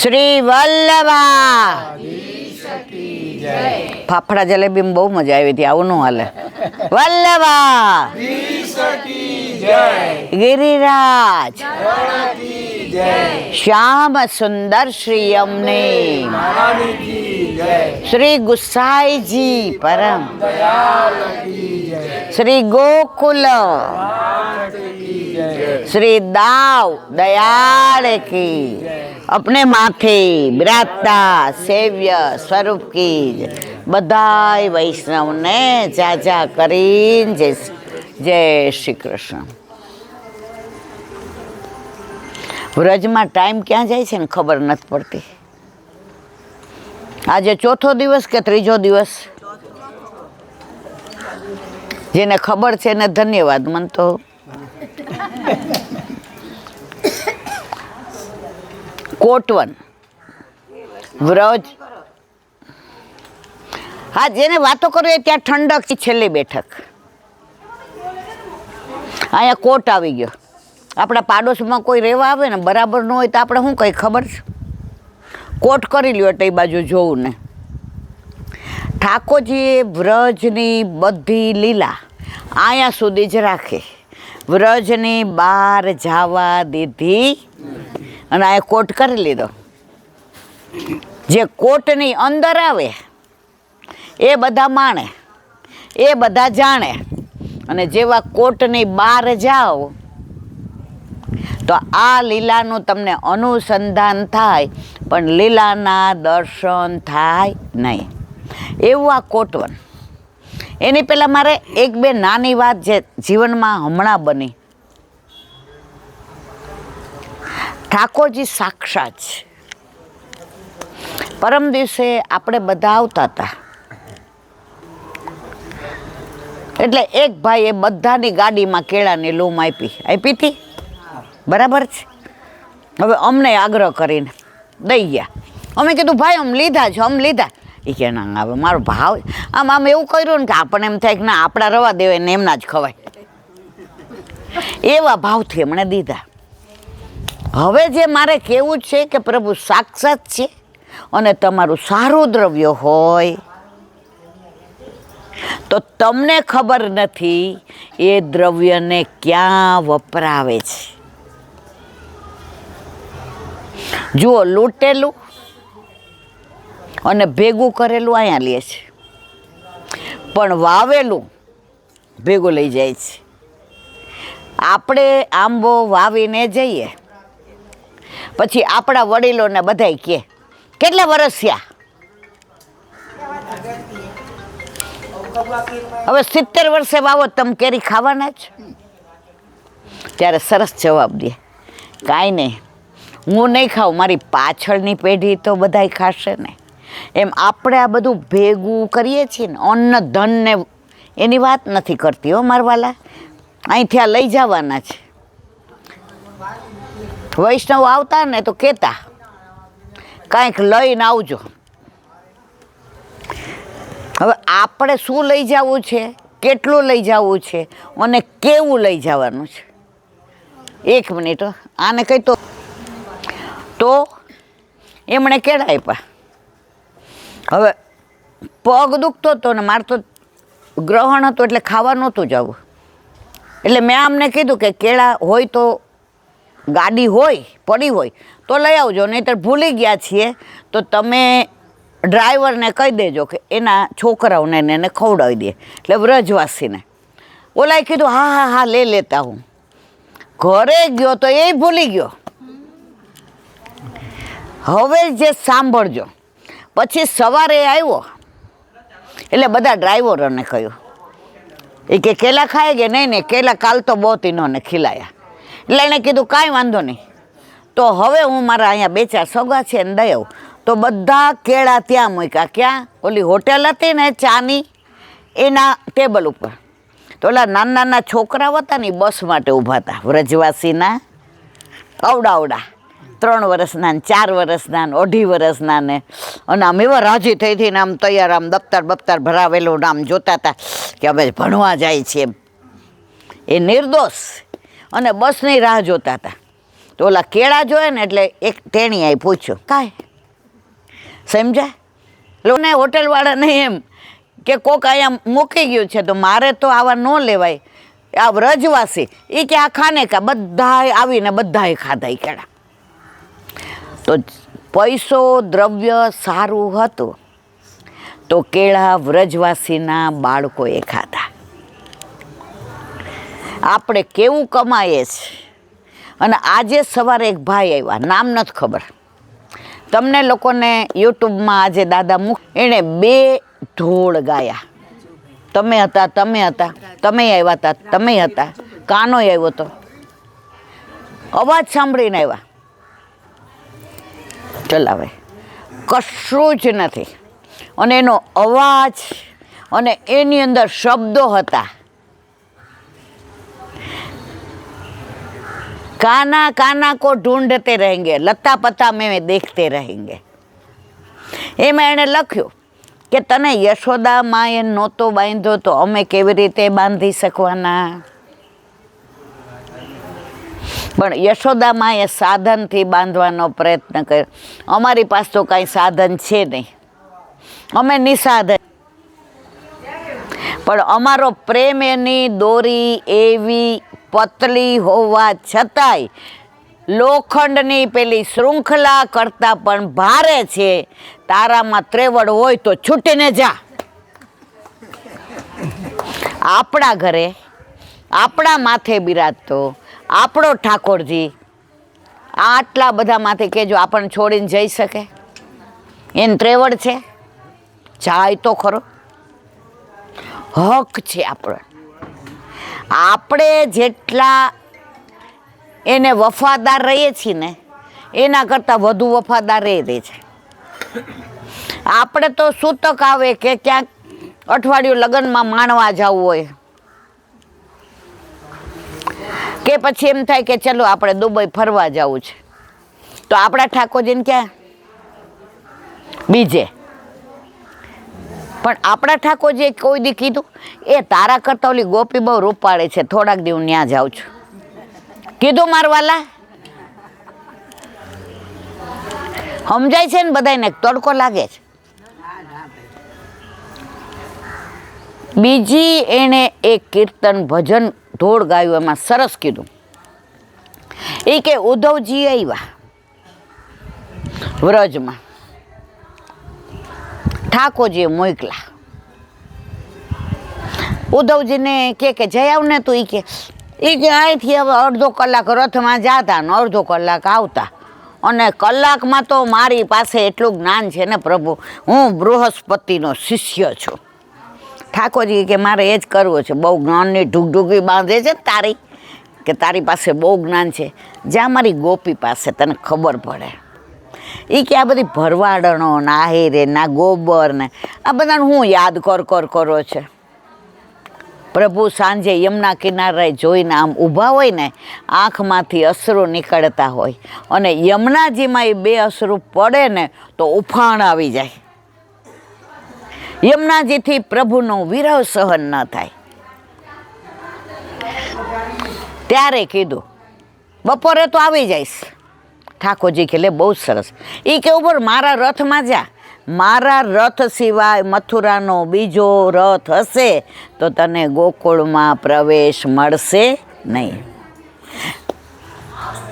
શ્રી વલ્લભા ફાફડા જલેબી બહુ મજા આવી હતી. આવું નું હાલે. વલ્લભા ગિરિરાજ શ્યામ સુંદર શ્રી અમને શ્રી ગુસાઈજી પરમ શ્રી ગોકુલ श्री दाव दयाल की अपने माथे बिराजता सेव्य स्वरूप की बधाई वैष्णव ने जाजा करीन जय श्री कृष्ण. व्रज में टाइम क्या जाए छे ने खबर नहीं पड़ती. आज चौथो दिवस के त्रीजो दिवस जेने खबर छे ने धन्यवाद. मन तो कोटवन व्रज हाँ जेने वातो करो त्या ठंडक की छेल्ली बैठक अँ कोट आई गयो. अपना पाड़ोश में कोई रेवा आवे ने बराबर न होय तो आपणे शुं कही खबर छे. कोट करी ल्यो एटले बाजू जोवुं ने. ठाकोरजीए व्रजनी बधी लीला आया सुधी ज राखी. व्रजनी बार जावा दीधी અને આ કોટ કરી લીધો. જે કોટની અંદર આવે એ બધા માણે, એ બધા જાણે. અને જેવા કોટની બહાર જાઓ તો આ લીલાનું તમને અનુસંધાન થાય પણ લીલાના દર્શન થાય નહીં. એવું આ કોટવન. એની પહેલાં મારે એક બે નાની વાત જે જીવનમાં હમણાં બની. ઠાકોરજી સાક્ષાત છે. પરમ દિવસે આપણે બધા આવતા હતા એટલે એક ભાઈએ બધાની ગાડીમાં કેળાની લૂમ આપી હતી. બરાબર છે. હવે અમને આગ્રહ કરીને દઈ ગયા. અમે કીધું ભાઈ આમ લીધા છે, આમ લીધા. એ કે ના હવે મારો ભાવ આમ એવું કર્યું ને કે આપણને એમ થાય કે ના આપણા રવા દેવાય ને એમના જ ખવાય. એવા ભાવથી એમણે દીધા. હવે જે મારે કહેવું છે કે પ્રભુ સાક્ષાત છે અને તમારું સારું દ્રવ્ય હોય તો તમને ખબર નથી એ દ્રવ્યને ક્યાં વપરાવે છે. જુઓ, લૂંટેલું અને ભેગું કરેલું અહીંયા લે છે પણ વાવેલું ભેગું લઈ જાય છે. આપણે આંબો વાવીને જઈએ પછી આપણા વડીલોને બધાય કહે કેટલા વર્ષ થયા? હવે 70 વર્ષે વાવો તમે કેરી ખાવાના જ? ત્યારે સરસ જવાબ દે કાંઈ નહીં, હું નહીં ખાઉં, મારી પાછળની પેઢી તો બધાય ખાશે ને. એમ આપણે આ બધું ભેગું કરીએ છીએ ને, અન્ન ધન ને એની વાત નથી કરતી હો મારવાલા. અહીંથી આ લઈ જવાના છે. વૈષ્ણવ આવતા ને તો કહેતા કાંઈક લઈને આવજો. હવે આપણે શું લઈ જવું છે, કેટલું લઈ જવું છે અને કેવું લઈ જવાનું છે. એક મિનિટ આને કહી તો એમણે કેળા આપ્યા. હવે પગ દુખતો હતો ને મારે તો ગ્રહણ હતું એટલે ખાવા નહોતું જવું. એટલે મેં આમને કીધું કે કેળા હોય તો ગાડી હોય પડી હોય તો લઈ આવજો, નહીંતર ભૂલી ગયા છીએ તો તમે ડ્રાઈવરને કહી દેજો કે એના છોકરાઓને એને ખવડાવી દે. એટલે વ્રજવાસીને ઓલાએ કીધું હા હા હા લે લેતા હું. ઘરે ગયો તો એ ભૂલી ગયો. હવે જે સાંભળજો, પછી સવારે આવ્યો એટલે બધા ડ્રાઈવરોને કહ્યું એ કે કેલા ખાય કે નહીં ને કેલા કાલ તો બહુ ઇન્હોને ખીલાયા. એટલે એણે કીધું કાંઈ વાંધો નહીં, તો હવે હું મારા અહીંયા 2-4 સગા છે ને દઈ આવું. તો બધા કેળા ત્યાં મૂક્યા. ક્યાં? ઓલી હોટેલ હતી ને ચાની એના ટેબલ ઉપર. તો ઓલા નાના નાના છોકરાઓ હતા ને બસ માટે ઊભા હતા, વ્રજવાસીના અવડાવડા 3 વર્ષના ને 4 વર્ષના ને 2.5 વર્ષના ને. અને આમ એવા રાજી થઈ થઈને આમ તૈયાર, આમ દફતર બફતર ભરાવેલું આમ જોતા હતા કે હવે ભણવા જાય છે એમ. એ નિર્દોષ અને બસની રાહ જોતા હતા. તો ઓલા કેળા જોયે ને એટલે એક તેણી આવી પૂછ્યું કાંઈ સમજ્યા લોને હોટલવાળાને એમ કે કોક અહીંયા મૂકી ગયું છે તો મારે તો આવા ન લેવાય, આ વ્રજવાસી એ કે આ ખાને કા બધાએ આવીને બધાએ ખાધા એ કેળા. તો પૈસો દ્રવ્ય સારું હતું તો કેળા વ્રજવાસીના બાળકોએ ખાધા. આપણે કેવું કમાઈએ છીએ. અને આજે સવારે એક ભાઈ આવ્યા, નામ નથી ખબર તમને લોકોને, યુટ્યુબમાં આજે દાદા મુખ, એણે 2 ઢોળ ગાયા. તમે હતા, તમે હતા, તમે આવ્યા હતા, તમે હતા, કાનો આવ્યો હતો, અવાજ સાંભળીને આવ્યા. ચલાવે કશું જ નથી. અને એનો અવાજ અને એની અંદર શબ્દો હતા. કાના કાના કો ઢૂંઢતે રહેંગે, લતા પતા મેં દેખતે રહેંગે. એમાં એણે લખ્યું કે તને યશોદા માએ નહોતો બાંધ્યો તો અમે કેવી રીતે બાંધી શકવાના. પણ યશોદા માએ સાધનથી બાંધવાનો પ્રયત્ન કર્યો. અમારી પાસે તો કાંઈ સાધન છે નહીં, અમે નિસાધન. પણ અમારો પ્રેમ એની દોરી એવી પતલી હોવા છતાંય લોખંડની પેલી શૃંખલા કરતાં પણ ભારે છે. તારામાં ત્રેવડ હોય તો છૂટીને જા. આપણા ઘરે આપણા માથે બિરાજતો આપણો ઠાકોરજી આટલા બધામાંથી કહેજો આપણને છોડીને જઈ શકે? એને ત્રેવડ છે? જાય તો ખરો. હક છે આપણો. આપણે જેટલા એને વફાદાર રહીએ છીએ ને એના કરતાં વધુ વફાદાર એ રહે છે. આપણે તો સૂતક આવે કે ક્યાંક અઠવાડિયું લગ્નમાં માણવા જવું હોય કે પછી એમ થાય કે ચલો આપણે દુબઈ ફરવા જવું છે તો આપણા ઠાકોરજીને ક્યાં બીજે. પણ આપણા ઠાકોરજીએ કોઈ દી કીધું એ તારા કરતાં ઓલી ગોપી બહુ રૂપાળે છે, થોડાક દી હું ત્યાં જાઉં છું? કીધું મારવાલા? સમજાય છે ને બધાને? તડકો લાગે છે. બીજી એણે એક કીર્તન ભજન ઢોળ ગાયું, એમાં સરસ કીધું. એ કે ઉદ્ધવજી આવ્યા વ્રજમાં, ઠાકોરજીએ મોકલા. ઉદ્ધવજીને કે જઈ આવ ને તું. એ કે અહીંથી હવે અડધો કલાક રથમાં જાતા ને અડધો કલાક આવતા, અને કલાકમાં તો મારી પાસે એટલું જ્ઞાન છે ને પ્રભુ, હું બૃહસ્પતિનો શિષ્ય છું. ઠાકોરજી કે મારે એ જ કરવું છે. બહુ જ્ઞાનની ઢૂકઢૂકી બાંધે છે તારી, કે તારી પાસે બહુ જ્ઞાન છે, જ્યાં મારી ગોપી પાસે તને ખબર પડે. એ કે આ બધી ભરવાડણો ને આહેરે ના ગોબર ને આ બધાને હું યાદ કરો છે. પ્રભુ સાંજે યમુના કિનારે જોઈને આમ ઊભા હોય ને, આંખમાંથી અશ્રુ નીકળતા હોય, અને યમુનાજીમાં એ 2 અશ્રુ પડે ને તો ઉફાણ આવી જાય. યમુનાજીથી પ્રભુનો વિરહ સહન ન થાય. ત્યારે કીધું બપોરે તો આવી જઈશ. ઠાકોરજી કે લે બહુ સરસ. એ કે ઉપર મારા રથમાં જા, મારા રથ સિવાય મથુરાનો બીજો રથ હશે તો તને ગોકુળમાં પ્રવેશ મળશે નહીં.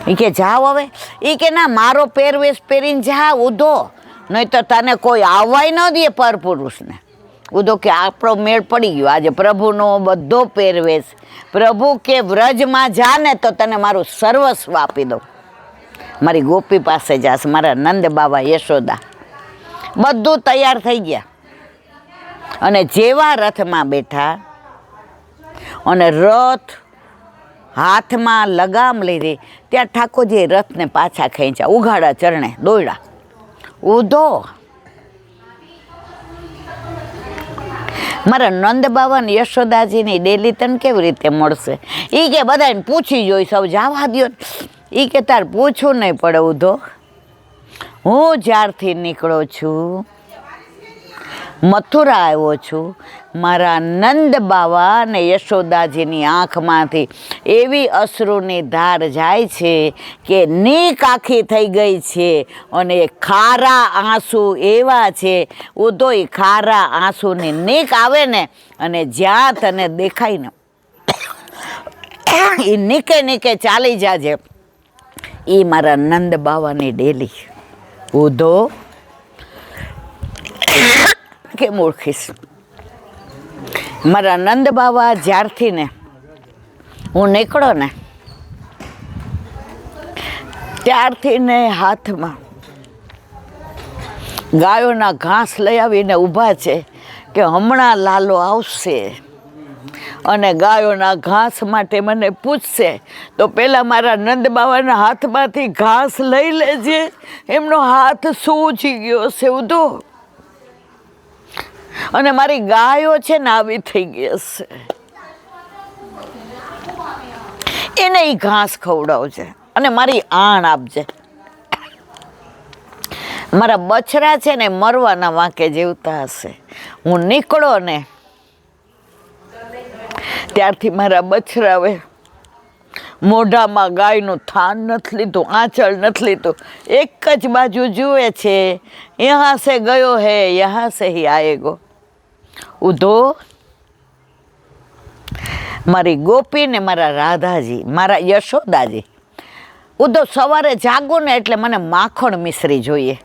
એ કે જાઓ હવે. એ કે ના, મારો પહેરવેશ પહેરીને જા ઉધો, નહીં તો તને કોઈ આવવાય ન દે પરપુરુષને. ઉધો કે આપણો મેળ પડી ગયો. આજે પ્રભુનો બધો પહેરવેશ, પ્રભુ કે વ્રજમાં જા ને તો તને મારું સર્વસ્વ આપી દઉં. મારી ગોપી પાસે જાશ, મારા નંદ બાબા યશોદા. બધું તૈયાર થઈ ગયા, અને જેવા રથમાં બેઠા અને રથ હાથમાં લગામ લીધી ત્યાં ઠાકોરજીએ રથને પાછા ખેંચ્યા, ઉઘાડા ચરણે દોડ્યા. ઉધો મારા નંદ બાબા ને યશોદાજીની ડેલી તને કેવી રીતે મળશે? એ કે બધાને પૂછી જોઈ, સૌ જવા દો. એ કે તાર પૂછવું નહીં પડે ઉધો. હું જ્યારથી નીકળો છું મથુરા આવ્યો છું, મારા નંદ બાવા અને યશોદાજીની આંખમાંથી એવી અશ્રુની ધાર જાય છે કે નીક આખી થઈ ગઈ છે, અને ખારા આંસુ એવા છે, ઉદોય ખારા આંસુની નીક આવે ને, અને જ્યાં તને દેખાય ને એ નીકે નીકે ચાલી જાજે. એ મારા નંદ બાવાની ડેલી ઉધો કેમ ઓળખીશ? મારા નંદ બાવા જ્યારથી ને હું નીકળો ને ત્યારથી ને હાથમાં ગાયોના ઘાસ લઈ આવીને ઊભા છે કે હમણાં લાલો આવશે અને ગાયોના ઘાસ માટે મને પૂછશે, તો પહેલાં મારા નંદ બાવાના હાથમાંથી ઘાસ લઈ લેજે. એમનો હાથ સૂજી ગયો છે ઉધો, અને મારી ગાયો છે ને આવી થઈ ગઈ હશે, એને એ ઘાસ ખવડાવજે અને મારી આણ આપજે. મારા બછડા છે ને મરવાના વાંકે જીવતા હશે. હું નીકળો ને ત્યારથી મારા બછડાવે મોઢામાં ગાયનું થાન નથી લીધું, આંચળ નથી લીધું, એક જ બાજુ જુએ છે, યહાં સે ગયો હે યહાં સે હી આએગો. ઉધો મારી ગોપી ને મારા રાધાજી, મારા યશોદાજી, ઉધો સવારે જાગું ને એટલે મને માખણ મિશ્રી જોઈએ.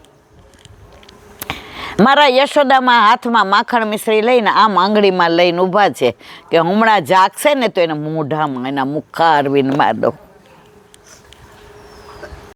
મારા યશોદામાં હાથમાં માખણ મિશ્રી લઈને આમ આંગળીમાં લઈને ઊભા છે કે હમણાં જાગશે ને તો એના મોઢામાં એના મુખા અરવીને માર દો.